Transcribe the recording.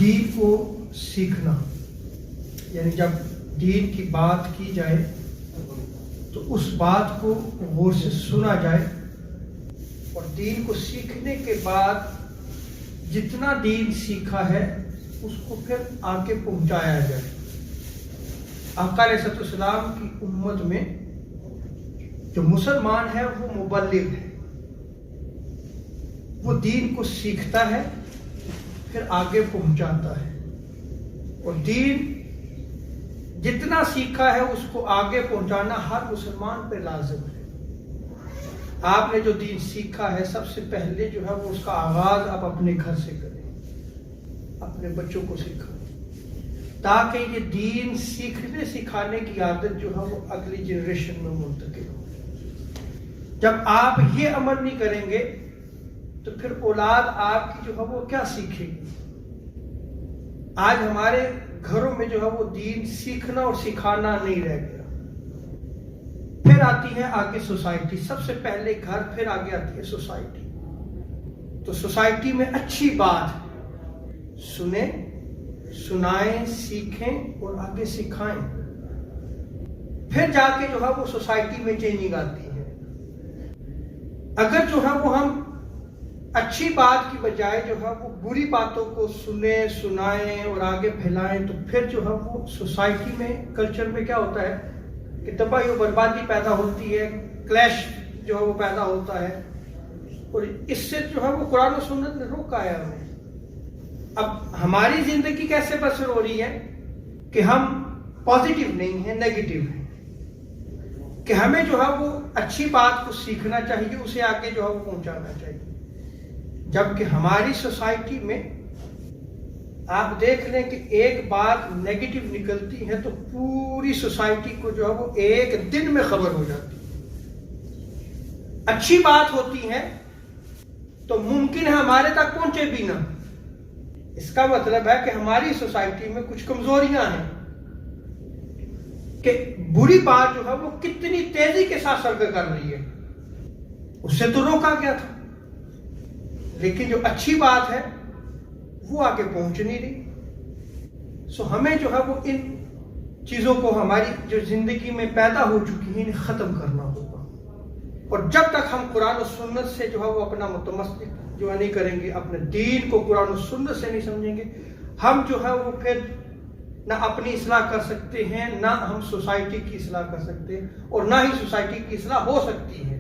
دین کو سیکھنا، یعنی جب دین کی بات کی جائے تو اس بات کو غور سے سنا جائے، اور دین کو سیکھنے کے بعد جتنا دین سیکھا ہے اس کو پھر آگے پہنچایا جائے۔ آقا علیہ السلام کی امت میں جو مسلمان ہے وہ مبلغ ہے، وہ دین کو سیکھتا ہے پھر آگے پہنچاتا ہے، اور دین جتنا سیکھا ہے اس کو آگے پہنچانا ہر مسلمان پہ لازم ہے۔ آپ نے جو دین سیکھا ہے سب سے پہلے جو ہے وہ اس کا آغاز آپ اپنے گھر سے کریں، اپنے بچوں کو سکھائیں، تاکہ یہ دین سیکھنے سکھانے کی عادت جو ہے وہ اگلی جنریشن میں منتقل ہو۔ جب آپ یہ عمل نہیں کریں گے تو پھر اولاد آپ کی جو ہے وہ کیا سیکھے گی؟ آج ہمارے گھروں میں جو ہے وہ دین سیکھنا اور سکھانا نہیں رہ گیا۔ پھر آتی ہے آگے سوسائٹی، سب سے پہلے گھر، پھر آگے آتی ہے سوسائٹی۔ تو سوسائٹی میں اچھی بات سنیں، سنائیں، سیکھیں اور آگے سکھائیں، پھر جا کے جو ہے وہ سوسائٹی میں چینجنگ آتی ہے۔ اگر جو ہے وہ ہم اچھی بات کی بجائے جو ہے وہ بری باتوں کو سنیں، سنائیں اور آگے پھیلائیں، تو پھر جو ہے وہ سوسائٹی میں، کلچر میں کیا ہوتا ہے کہ تباہی و بربادی پیدا ہوتی ہے، کلیش جو ہے وہ پیدا ہوتا ہے، اور اس سے جو ہے وہ قرآن و سنت نے روکا ہے ہمیں۔ اب ہماری زندگی کیسے بسر ہو رہی ہے کہ ہم پازیٹیو نہیں ہیں، نیگیٹو ہیں، کہ ہمیں جو ہے وہ اچھی بات کو سیکھنا چاہیے، اسے آگے جو ہے وہ پہنچانا چاہیے، جبکہ ہماری سوسائٹی میں آپ دیکھ لیں کہ ایک بات نیگیٹو نکلتی ہے تو پوری سوسائٹی کو جو ہے وہ ایک دن میں خبر ہو جاتی ہے۔ اچھی بات ہوتی ہے تو ممکن ہے ہمارے تک پہنچے بھی نہ۔ اس کا مطلب ہے کہ ہماری سوسائٹی میں کچھ کمزوریاں ہیں کہ بری بات جو ہے وہ کتنی تیزی کے ساتھ سرگرم کر رہی ہے، اس سے تو روکا گیا تھا، لیکن جو اچھی بات ہے وہ آگے پہنچ نہیں رہی۔ سو ہمیں جو ہے وہ ان چیزوں کو ہماری جو زندگی میں پیدا ہو چکی ہیں انہیں ختم کرنا ہوگا، اور جب تک ہم قرآن و سنت سے جو ہے وہ اپنا متمسک جو ہے نہیں کریں گے، اپنے دین کو قرآن و سنت سے نہیں سمجھیں گے، ہم جو ہے وہ پھر نہ اپنی اصلاح کر سکتے ہیں، نہ ہم سوسائٹی کی اصلاح کر سکتے ہیں، اور نہ ہی سوسائٹی کی اصلاح ہو سکتی ہے۔